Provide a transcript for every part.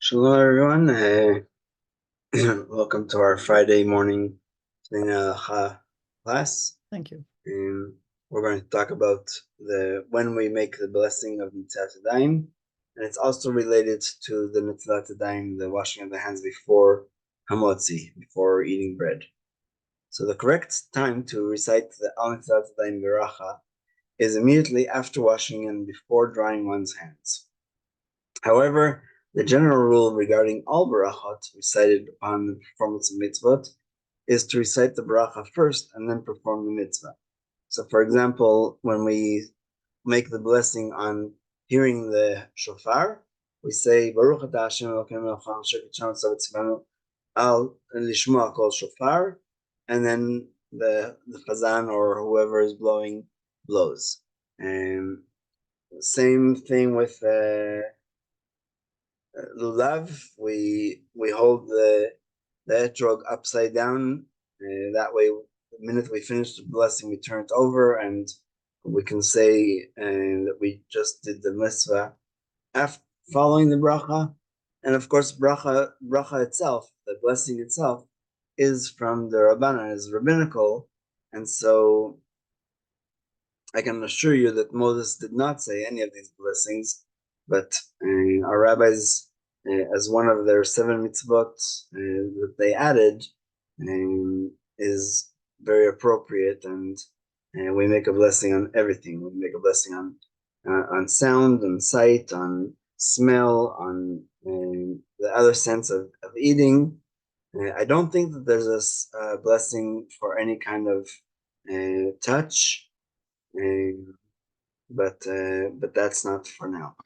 Shalom, everyone. Welcome to our Friday morning Peninei Halacha class. Thank you. We're going to talk about when we make the blessing of Mitzvah Tadayim, and it's also related to the Mitzvah Tadayim, the washing of the hands before Hamotzi, before eating bread. So the correct time to recite the Al Mitzvah Tadayim Beracha is immediately after washing and before drying one's hands. However, the general rule regarding all barachot recited upon the performance of mitzvot is to recite the baracha first and then perform the mitzvah. So, for example, when we make the blessing on hearing the shofar, we say Baruch Atah Hashem Elokeinu melech haolam asher kidshanu tzivanu al lishmoa kol shofar, and then the chazan or whoever is blowing blows. And same thing with lulav, we hold the etrog upside down. That way, the minute we finish the blessing, we turn it over, and we can say that we just did the mitzvah after following the bracha. And of course, bracha itself, the blessing itself, is from the Rabbanan, is rabbinical, and so I can assure you that Moses did not say any of these blessings, but our rabbis, as one of their 7 mitzvot that they added, is very appropriate, and we make a blessing on everything. We make a blessing on sound, on sight, on smell, on the other sense of eating. I don't think that there's a blessing for any kind of touch. But that's not for now.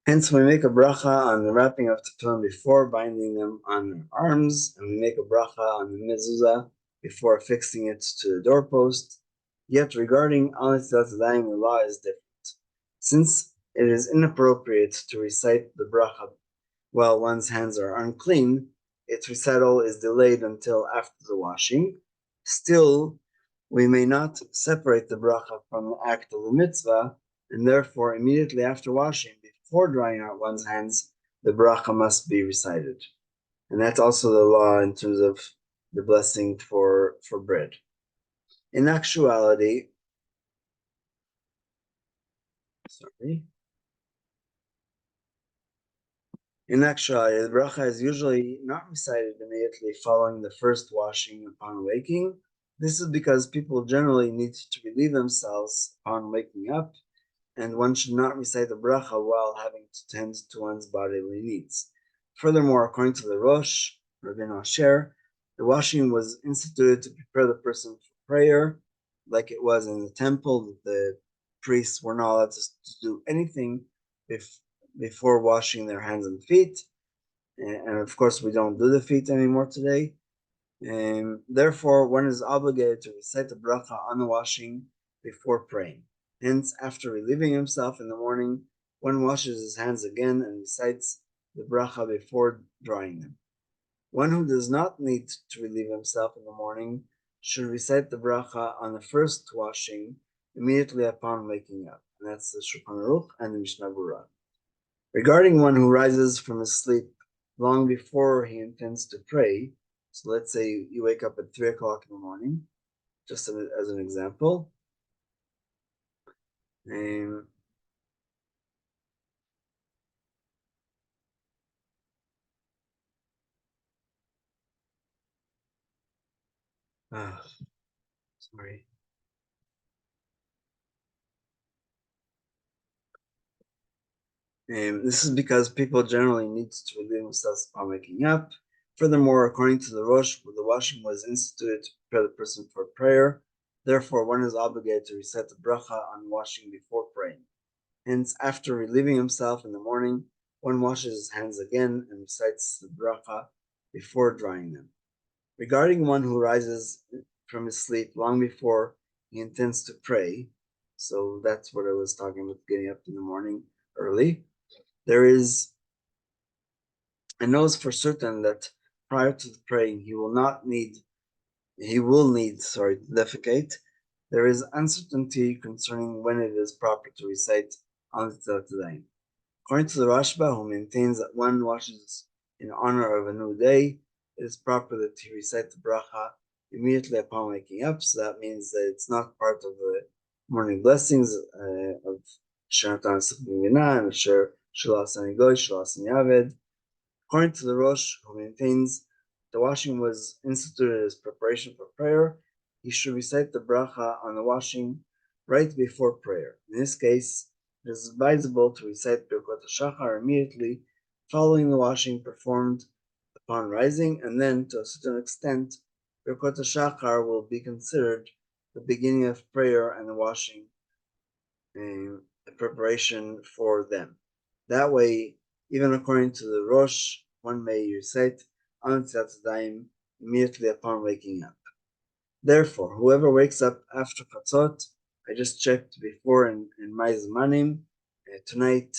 Hence, we make a bracha on the wrapping of tefillin before binding them on our arms, and we make a bracha on the mezuzah before affixing it to the doorpost. Yet, regarding Al Mitzvah Tadayim, the law is different. Since it is inappropriate to recite the bracha while one's hands are unclean, its recital is delayed until after the washing. Still, we may not separate the bracha from the act of the mitzvah, and therefore, immediately after washing, before drying out one's hands, the bracha must be recited. And that's also the law in terms of the blessing for bread. In actuality, the bracha is usually not recited immediately following the first washing upon waking. This is because people generally need to relieve themselves upon waking up, and one should not recite the bracha while having to tend to one's bodily needs. Furthermore, according to the Rosh, Rabbeinu Asher, the washing was instituted to prepare the person for prayer, like it was in the temple, that the priests were not allowed to do anything before washing their hands and feet. And of course, we don't do the feet anymore today. And therefore, one is obligated to recite the bracha on the washing before praying. Hence, after relieving himself in the morning, one washes his hands again and recites the bracha before drying them. One who does not need to relieve himself in the morning should recite the bracha on the first washing immediately upon waking up. And that's the Shulchan Aruch and the Mishnah Berurah. Regarding one who rises from his sleep long before he intends to pray, so let's say you wake up at 3 o'clock in the morning, just as an example. Sorry. This is because people generally need to relieve themselves upon waking up. Furthermore, according to the Rosh, the washing was instituted to prepare the person for prayer. Therefore, one is obligated to recite the bracha on washing before praying. Hence, after relieving himself in the morning, one washes his hands again and recites the bracha before drying them. Regarding one who rises from his sleep long before he intends to pray, so that's what I was talking about, getting up in the morning early, and knows for certain that prior to the praying he will need to defecate. There is uncertainty concerning when it is proper to recite Al Mitzvah Tadayim. According to the Rashba, who maintains that one washes in honor of a new day, it is proper that he recite the bracha immediately upon waking up. So that means that it's not part of the morning blessings of Shanatan Sukmina and Shalas Anigoy, Shalas Yaved. According to the Rosh, who maintains the washing was instituted as preparation for prayer, he should recite the bracha on the washing right before prayer. In this case, it is advisable to recite Birkot HaShachar immediately following the washing performed upon rising, and then, to a certain extent, Birkot HaShachar will be considered the beginning of prayer and the washing and the preparation for them. That way, even according to the Rosh, one may recite Antzat Daim immediately upon waking up. Therefore, whoever wakes up after Chatzot, I just checked before in my Zmanim, tonight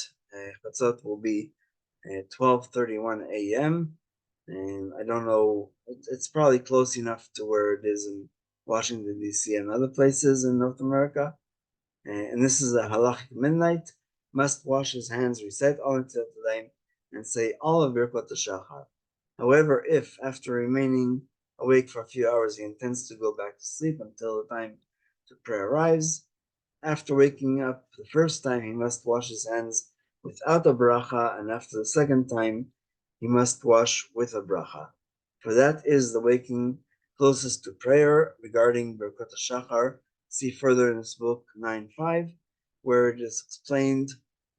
Chatzot will be 12:31 a.m. And I don't know, it's probably close enough to where it is in Washington, D.C. and other places in North America. And this is a halachic midnight, must wash his hands, recite all Netilat Yadayim, and say all of Birkot HaShachar. However, if after remaining awake for a few hours he intends to go back to sleep until the time to pray arrives, after waking up the first time he must wash his hands without a bracha, and after the second time he must wash with a bracha. For that is the waking closest to prayer. Regarding Birkot HaShachar, see further in this book 9.5, where it is explained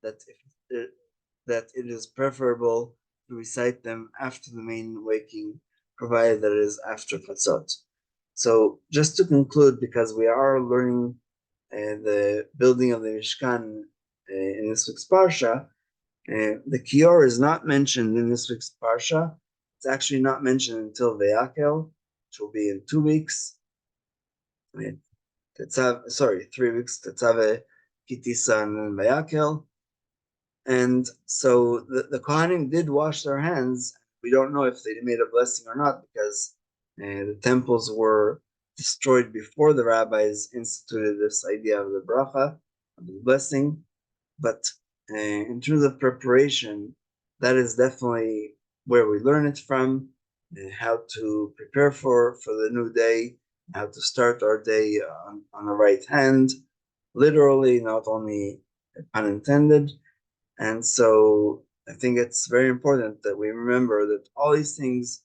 that it is preferable to recite them after the main waking, provided that it is after Chatzot. So just to conclude, because we are learning the building of the Mishkan in this week's Parsha, the Kior is not mentioned in this week's Parsha. It's actually not mentioned until Vayakel, which will be in 2 weeks. 3 weeks, Tetzave, Kitisa, and then Vayakel. And so the Kohanim did wash their hands. We don't know if they made a blessing or not, because the temples were destroyed before the rabbis instituted this idea of the bracha, of the blessing. But in terms of preparation, that is definitely where we learn it from, how to prepare for the new day, how to start our day on the right hand, literally, not only pun intended. And so I think it's very important that we remember that all these things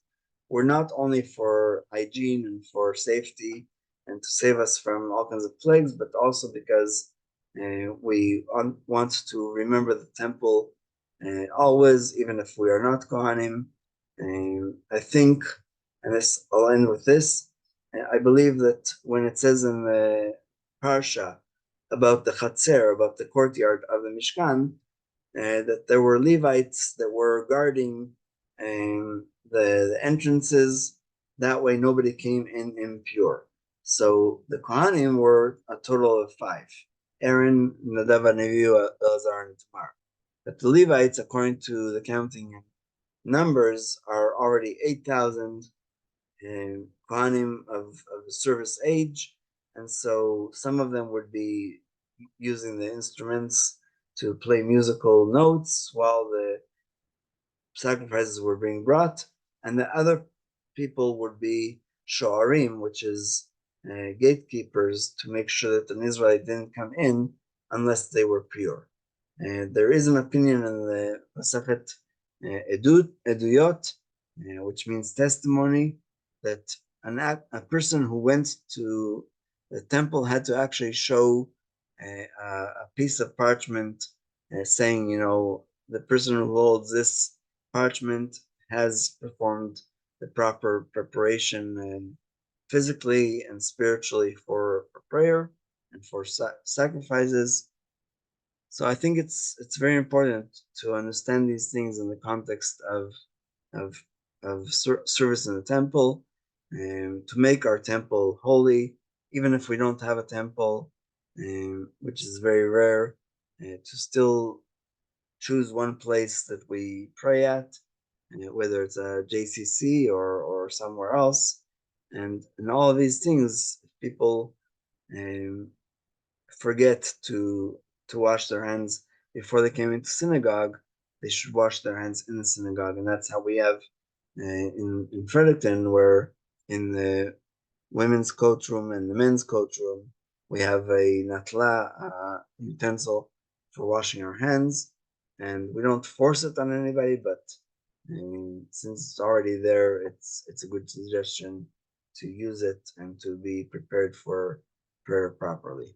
were not only for hygiene and for safety and to save us from all kinds of plagues, but also because we want to remember the temple always, even if we are not Kohanim. I think, and I'll end with this, I believe that when it says in the Parsha about the Chatzer, about the courtyard of the Mishkan, that there were Levites that were guarding the entrances. That way nobody came in impure. So the Kohanim were a total of 5. Aaron, Nadav, Nevi'u, Elazar, and Tamar. But the Levites, according to the counting numbers, are already 8,000 Kohanim of the service age. And so some of them would be using the instruments to play musical notes while the sacrifices were being brought, and the other people would be shoarim, which is gatekeepers, to make sure that an Israelite didn't come in unless they were pure. And there is an opinion in the Masachet Eduyot, which means testimony, that a person who went to the temple had to actually show a piece of parchment saying, the person who holds this parchment has performed the proper preparation and physically and spiritually for prayer and for sacrifices. So I think it's very important to understand these things in the context of service in the temple, and to make our temple holy, even if we don't have a temple, which is very rare, to still choose one place that we pray at, whether it's a JCC or somewhere else. And all of these things, people forget to wash their hands before they came into synagogue, they should wash their hands in the synagogue, and that's how we have in Fredericton, where in the women's coat room and the men's coat room, we have a natla utensil for washing our hands, and we don't force it on anybody, but since it's already there, it's a good suggestion to use it and to be prepared for prayer properly.